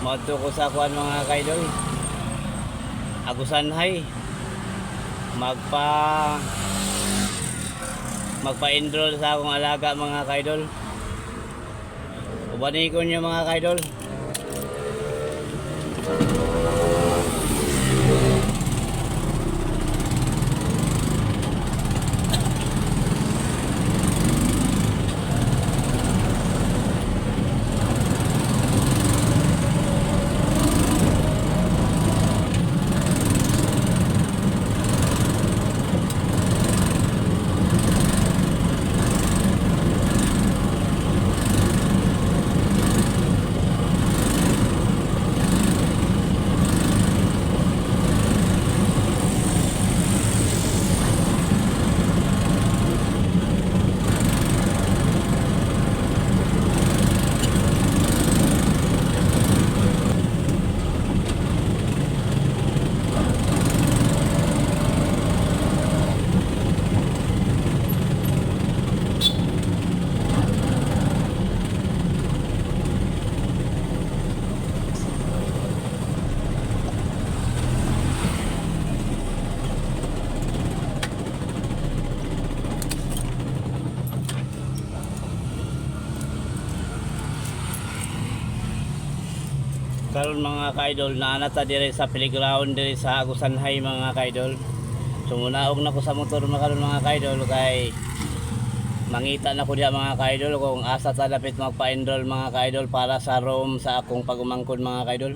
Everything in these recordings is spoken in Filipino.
Madto ko sa kuan mga kaidol. Agusanhay. Magpa magpa-enroll sa akong alaga mga kaidol. Ubani ko niyo mga kaidol. Karon mga kaidol na nata dire sa playground dire sa Agusanhay mga kaidol. Sumunaog na ko sa motor karon mga kaidol kay mangita na ko diya mga kaidol kung asa ta dapat magpa-enroll mga kaidol para sa room sa akong pagumangkon mga kaidol.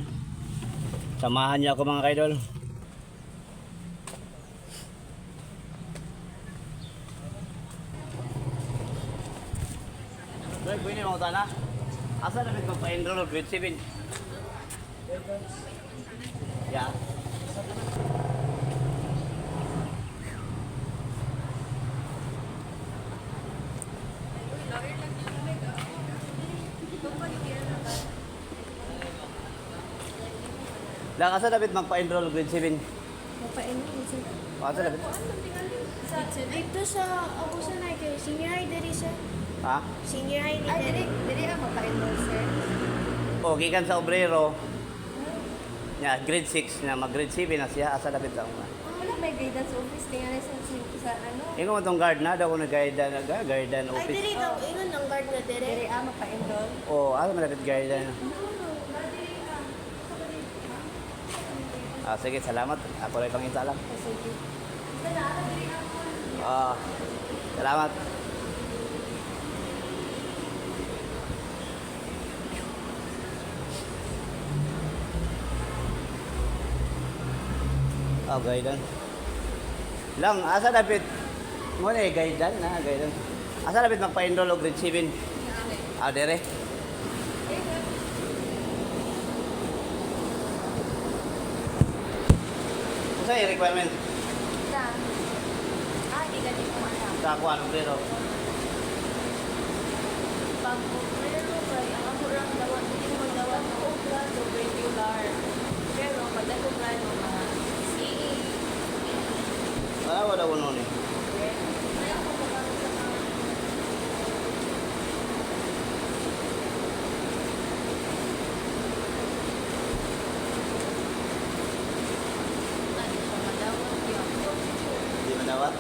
Samahan niyo ako mga kaidol. Dai pwede mo ta na. Asa dapat magpa-enroll grade 7? Ya. Lang asa dapat magpa-enroll grade 7? Mapa-enroll sa Asa dapat? dito sa Agusanay kay senior high diri sa Ha? senior high ni diri ang mapa-enroll sir. O gikan sa obrero. Ya, grade 6 na mag-grade 7 na siya asa dapat lang. Wala may guidance office tingnan sa ano. Ingon mo tong guard na daw ko nag-guardian Ay office. diri daw ingon ang guard nga diri ang mapa-enroll. Oh, asa man dapat guardian? Ah, sige, salamat. Ako rin pangita lang. Sige. Ah, salamat. Oh, guidance. Lang, asa dapat mo na guidance na, guidance. Asa dapat magpa-enroll og grade 7? Ah, dire. Sa requirement Sa di ka dito mata. sa kuan obrero. Pag obrero kay ang ako lang dawat dili mo dawat obra to regular. Pero pag ako plano mga CE. Wala uno ni. May ako magkaroon sa mga ano sa madawat yung Di manawat.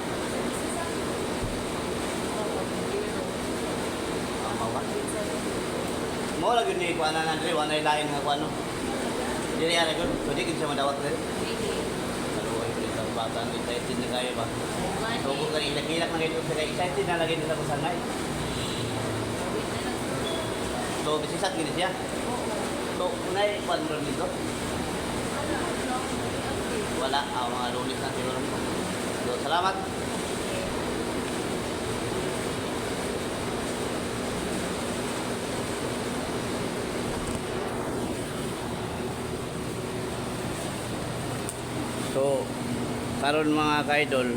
Ang mawa. Mo lagi ni kuan na Andre, wala lain nga kuan no. Dili ara gud, pwede gid siya madawat dire. Kaluoy ko dito bata ni excited na kayo ba. So kung kani ilagilak na gito sa excited na lagi sa kusanay. So bisisat gid siya. So unay kuan mo dito. Wala ang mga lunis na siguro. So salamat. So, karon mga kaidol,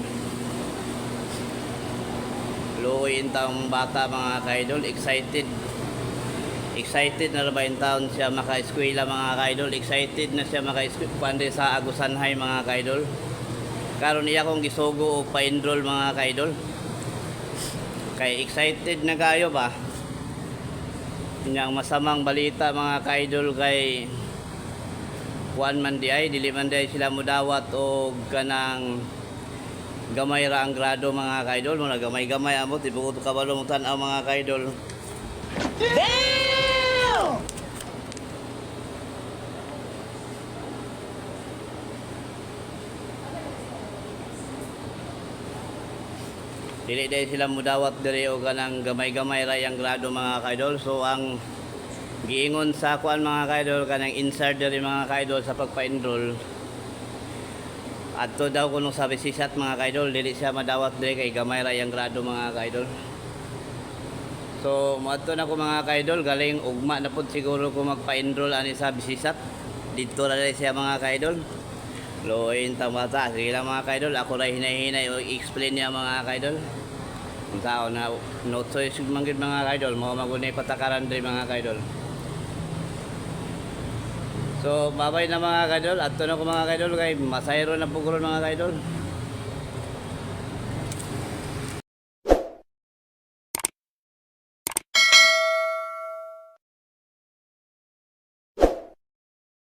luoy intang bata mga kaidol, excited. Excited na ba yung taon siya maka-eskwela mga kaidol. Excited na siya maka-eskwela sa Agusanhay mga kaidol. Karon iya kong gisugo o pa-enroll mga kaidol. Kay excited na kayo ba? Inyang masamang balita mga kaidol kay kuan man di ay dili man di ay sila mudawat og kanang gamay ra ang grado mga kaidol, mga gamay-gamay amot ibuot kabalo mo tan-aw mga kaidol. Dili dahil sila mudawat diri o kanang gamay-gamay ra yang grado mga kaidol. So ang giingon sa kuan mga kaidol kanang insert diri mga kaidol sa pagpa-enroll. Adto daw kuno sa bisisat mga kaidol, dili siya madawat diri kay gamay ra yang grado mga kaidol. So moadto na ko mga kaidol, galing ugma na pud siguro ko magpa-enroll ani sa bisisat. Dito ra diri siya mga kaidol. Loin tamata, sige lang mga kaidol, ako ra hinay-hinay o explain niya mga kaidol. Kung tao na no choice manggid mga kaidol, mo magunay patakaran diri mga kaidol. So babay na mga kaidol, adto na ko mga kaidol kay masayro na puguron mga kaidol.